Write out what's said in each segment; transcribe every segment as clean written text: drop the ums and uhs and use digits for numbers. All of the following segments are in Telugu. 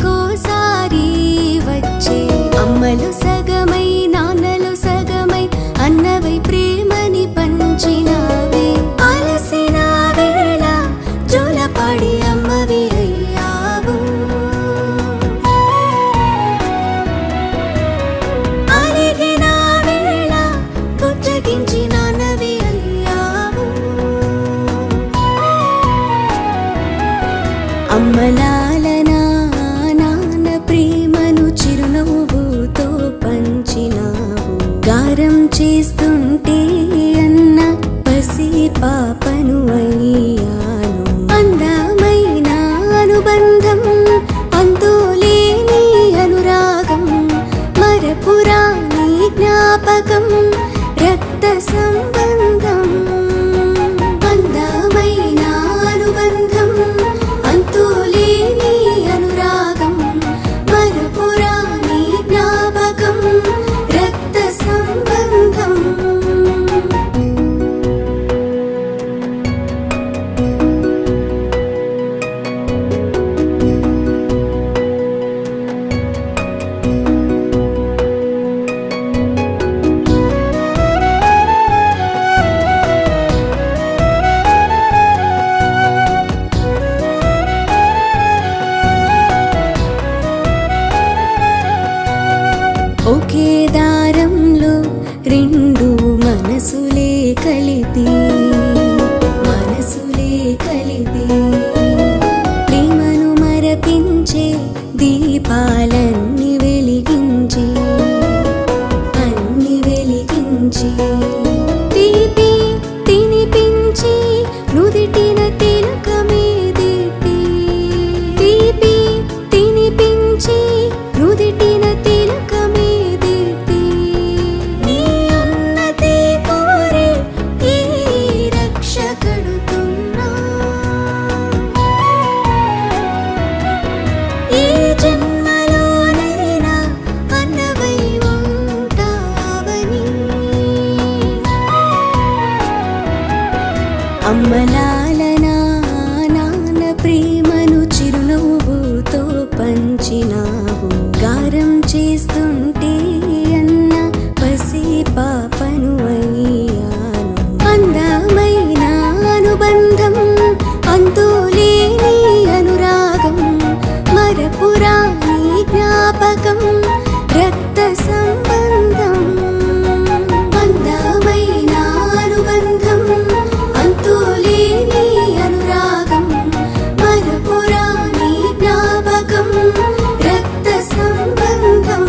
ఏటికోసారి వచ్చే అమ్మలు సగమై నాన్నలు సగమై అన్నవై ప్రేమని పంచినావే అలసిన వేళ జోలపాడి అమ్మవి అయ్యావు అలిగిన వేళ బుజ్జగించి నాన్నవి అయ్యావు అమ్మలాలనా నాన్న ప్రేమను చిరునవ్వుతో పంచినావు గారం చేస్తుంటే అన్న పసి పాపను అయ్యాను అందమైన అనుబంధం అంతులేని అనురాగం మరపురాని జ్ఞాపకం రక్త సంబంధం అందమైన అనుబంధం అంతులేని అనురాగం మరపురాని జ్ఞాపకం రక్త సంబంధం ఒకే దారంలో రెండు మనసులే కలిపి ప్రేమను మరపించే దీపాలన్నీ వెలిగించి తీపి తినిపించి నుదిటిన తిలకమే దిద్ది తీపి తినిపించి నుదిటిన తిలకమే దిద్ది నీ ఉన్నతి కోరి ఈ రక్ష కడుతున్నా ఈ జన్మలోనైనా అన్నవై ఉంటావని అమ్మలాలనా నాన్న ప్రేమను చిరునవ్వుతో పంచినావు గారం చేస్తుంటే అన్న పసి పాపను అయ్యాను అందమైన అనుబంధం అంతులేని అనురాగం మరపురాని జ్ఞాపకం రక్త సంబంధం అందమైన అనుబంధం అంతులేని అనురాగం మరపురాని జ్ఞాపకం రక్త సంబంధం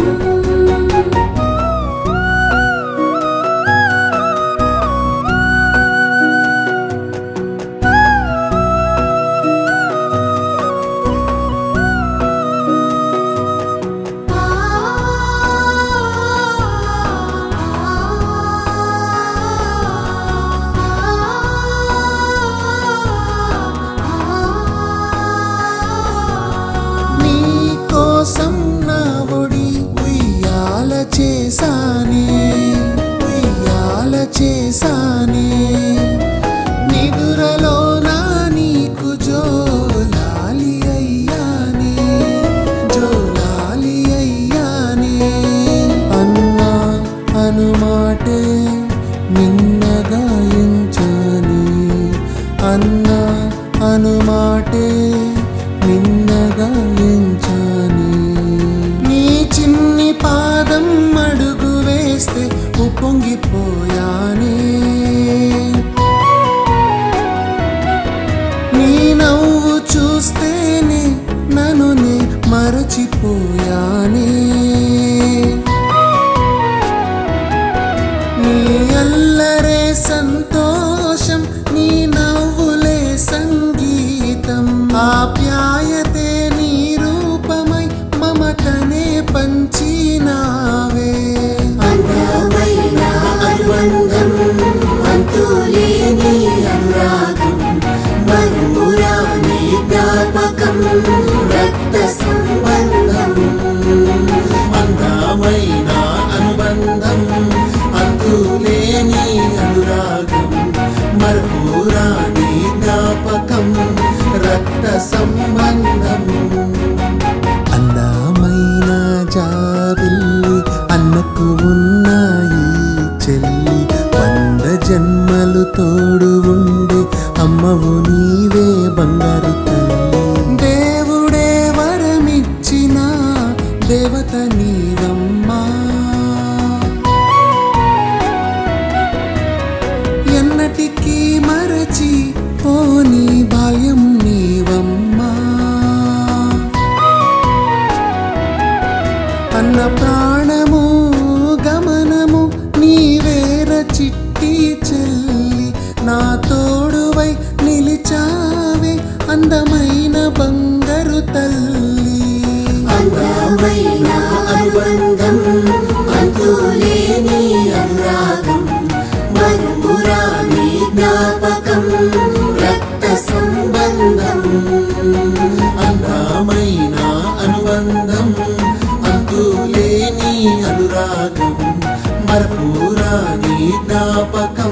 నీకోసం నా ఒడి ఉయ్యాల చేసానే నిదురలో నా నీకు జోలాలి అయ్యానే అన్నా అనుమాటే నిన్నగా ఎంచాని అన్నా అనుమాటే నిన్నగా ఎంచాని నీ చిన్ని పాదం అడుగు వేస్తే ఉప్పొంగిపోయానే నీ నవ్వు చూస్తేనే నన్ను నే మరచిపోయానే నీ అల్లరే సంతోషం నీ నవ్వులే సంగీతం ఆప్యాయతే నీ రూపమై మమతనే పంచినావే అందమైన అనుబంధం అంతులేని అనురాగం మరపురాని జ్ఞాపకం రక్త సంబంధం అందమైన అనుబంధం అంతులేని అనురాగం మరపురాని జ్ఞాపకం రక్త సంబంధం దేవత నీవమ్మా. ఎన్నటికీ మరచి పోని బాల్యం నీవమ్మా. అన్న ప్రాణము గమనము నీవేర చిట్టి చెల్లి, నా తోడువై నిలిచావే అందమైన బంగారు తల్లి. అందమైన అనుబంధం అంతులేని అనురాగం, మరుపురాని జ్ఞాపకం రక్త సంబంధం. అందమైన అనుబంధం అంతులేని అనురాగం, మరపురాని జ్ఞాపకం